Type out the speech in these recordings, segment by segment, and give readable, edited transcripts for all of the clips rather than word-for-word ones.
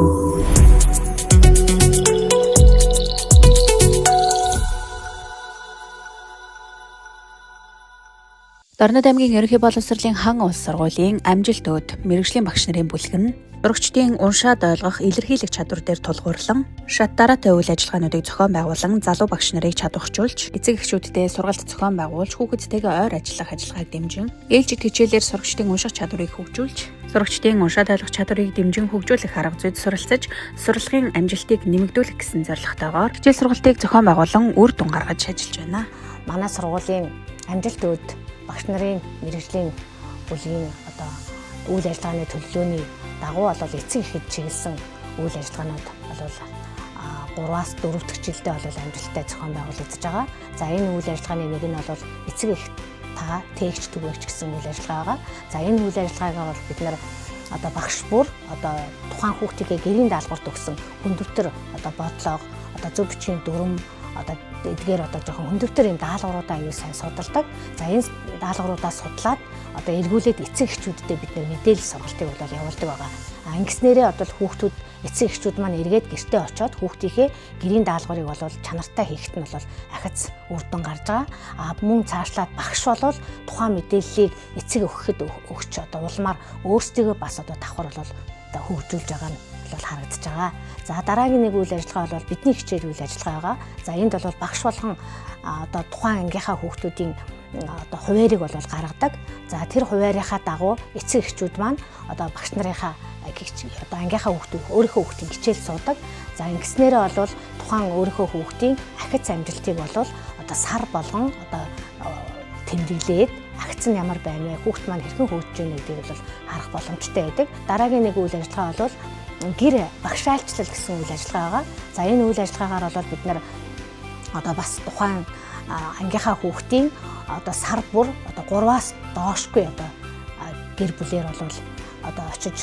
Дорнод аймгийн ерөнхий боловсролын хан улс сургуулийн амжилт өд мэрэгжлийн багш нарын бүлэг нь сурагчдын уншаад ойлгох илэрхийлэх чадвар дээр тулгуурлан шат дараатай үйл ажиллагаануудыг зохион байгуулан залуу багш нарыг чадвархжуулж, эцэг эхчүүдтэй сургалт зохион байгуулж, хүүхэдтэйгээ ойр ажиллах ажиллагааг дэмжин, ээлжид хичээлээр сурагчдын унших чадварыг хөгжүүлж, сурагчдын уншаад ойлгох чадварыг дэмжин хөгжүүлэх арга зүйд суралцаж, сурлагын амжилтыг нэмэгдүүлэх гэсэн зорилготойгоор хичээл сургалтыг зохион байгуулан үр дүн гаргаж ажиллаж байна. Манай сургуулийн амжилт өд багш нарын мэрэгжлийн бүлгийн үйл ажиллагааны төлөвлөгөөний дагуу эцэг эхэд чиглэсэн үйл ажиллагаанууд 3-аас 4 дахь жилдээ амжилттай зохион байгуулагдаж байгаа. За энэ үйл ажиллагааны нэг нь эцэг эх та тээгч түгээгч гэсэн үйл ажиллагаа байгаа. За энэ үйл ажиллагаагаа бид нар багш бүр тухайн хүүхдийнхээ гэрийн даалгаварт өгсөн хүндэвтэр бодлого, зөв бичгийн дүрм эдгээр жоохон хүндэвтэр юм даалгавруудаа аюул сайн судалдаг. За энэ даалгавруудаа судлаад эргүүлээд эцэг эхчүүдтэй бид нэр мэдээлэл сургалтыг явуулдаг байгаа. Ингэснээрээ хүүхдүүд эцэг эхчүүд маань эргээд гэртээ очиод хүүхдийнхээ гэрийн даалгаврыг чанартай хийхэд нь ахиц үр дүн гарч байгаа. Мөн цаашлаад багш тухайн мэдээллийг эцэг өгөхөд өгч улмаар өөрсдийгөө бас давхар хөгжүүлж байгаа нь харагдаж байгаа. За дараагийн нэг үйл ажиллагаа бол бидний хичээл үйл ажиллагаа байгаа. За энд бол багш болгон тухайн ангийнхаа хүүхдүүдийн хуваарийг гаргадаг. За тэр хуваарийнхаа дагуу эцэг эхчүүд маань багш нарынхаа ангийнхаа хүүхдүүд өөрийнхөө хүүхдийн хичээл суудаг. За ингэснээрээ тухайн өөрийнхөө хүүхдийн ахиц амжилтыг сар болгон тэмдэглээд агц нь ямар байна вэ? Хүүхд маань хэрхэн хөгжиж байна гэдгийг харах боломжтой байдаг. Дараагийн нэг үйл ажиллагаа бол гэр багшаалчлал гэсэн үйл ажиллагаа байгаа. За энэ үйл ажиллагаагаар бид нар бас тухайн ангийнхаа хүүхдийн сар бүр 3-аас доошгүй гэр бүлээр очиж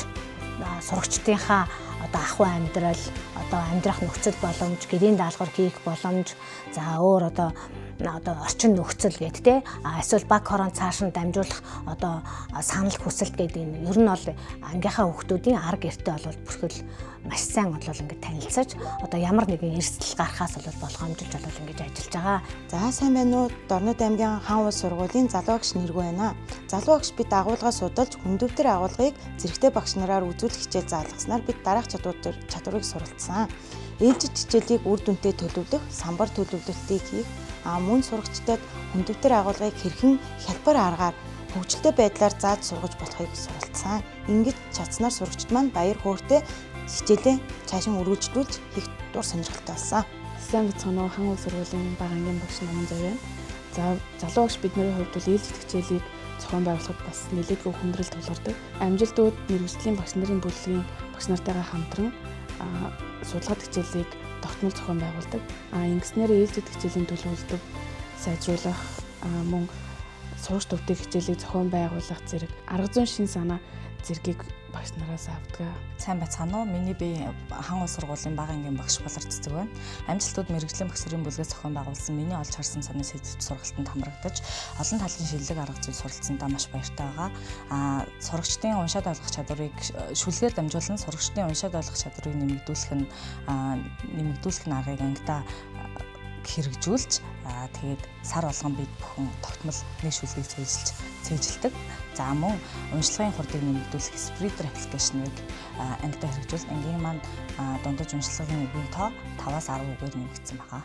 сурагчдынхаа ахуй амьдрал, амьдрах нөхцөл боломж, гэрийн даалгавар хийх боломж, за өөр орчин нөхцөл гэдэг эсвэл баг хорон цааш нь дамжуулах санал хүсэлт гэдэг энэ ер нь ангийнхаа хүүхдүүдийн арга гэртээ бүрхэл маш сайн ингээд танилцаж ямар нэгэн эрсдэл гарахаас болгоомжлж ингэж ажиллаж байгаа. За сайн байна уу? Дорнод аймгийн хан улс сургуулийн залуу багш нэргүй байна. Залуу багш бид агуулгаа судалж хүндэвтэр агуулгыг зэрэгтэй багш нараар үзүүлэх хичээл заалгаснаар бид дараах чадварыг суралцсан. Ээлжид хичээлийг үр дүнтэй төлөвлөх, самбар төлөвлөлтийг хийх, мөн сурагчдад хүндэвтэр агуулгыг хэрхэн хялбар аргаар хөгжилтэй байдлаар зааж сургаж болохыг суралцсан. Ингэж чадсанаар сурагчид маань баяр хөөртэй хичээлээ цаашин үргэлжлүүлж хийх дур сонирхолтой болсон. Сайн бацхан хан улс сургуулийн бага ангийн багш намын зав байна. За залуу багш бидний хувьд ээлжид хичээлийг зохион байгуулахад бас нэлээдгүй хүндрэл тулгардаг. Амжилт өд мэрэгжлийн багш нарын бүлгийн багш нартайгаа хамтран судалгаа хичээлийг тогтмол зохион байгуулдаг. Ингэснээр ээлжид хичээлийн төлөвлөлтөд сайжруулах, мөн сурагч төвтэй хичээлийг зохион байгуулах зэрэг арга зүйн шин санаа зэргийг багш нараас авдаг. Сайн байцгаана уу? Миний бие хан улс сургуулийн бага ангийн багш Булар Цэцэг байна. Амжилт өд мэрэгжлийн багш нарын бүлгээс зохион байгуулсан миний олж харсан санаа сэдвүүд сургалтанд хамрагдаж, олон талын шилдэг арга зүй суралцсандаа маш баяртай байгаа. Сурагчдын уншаад ойлгох чадварыг шүлгээр дамжуулан сурагчдын уншаад ойлгох чадварыг нэмэгдүүлэх нь аргыг ангидаа хэрэгжүүлж тэгээд сар болгон бид бүхэн тогтмол нэг шүлгийг цээжилдэг. За мөн уншлагын хурдыг нэмэгдүүлэх Spreader аппликейшнийг ангидаа хэрэгжүүл ангийн маань дундаж уншлагын үгийн тоо 5-аас 10 үгээр нэмэгдсэн байгаа.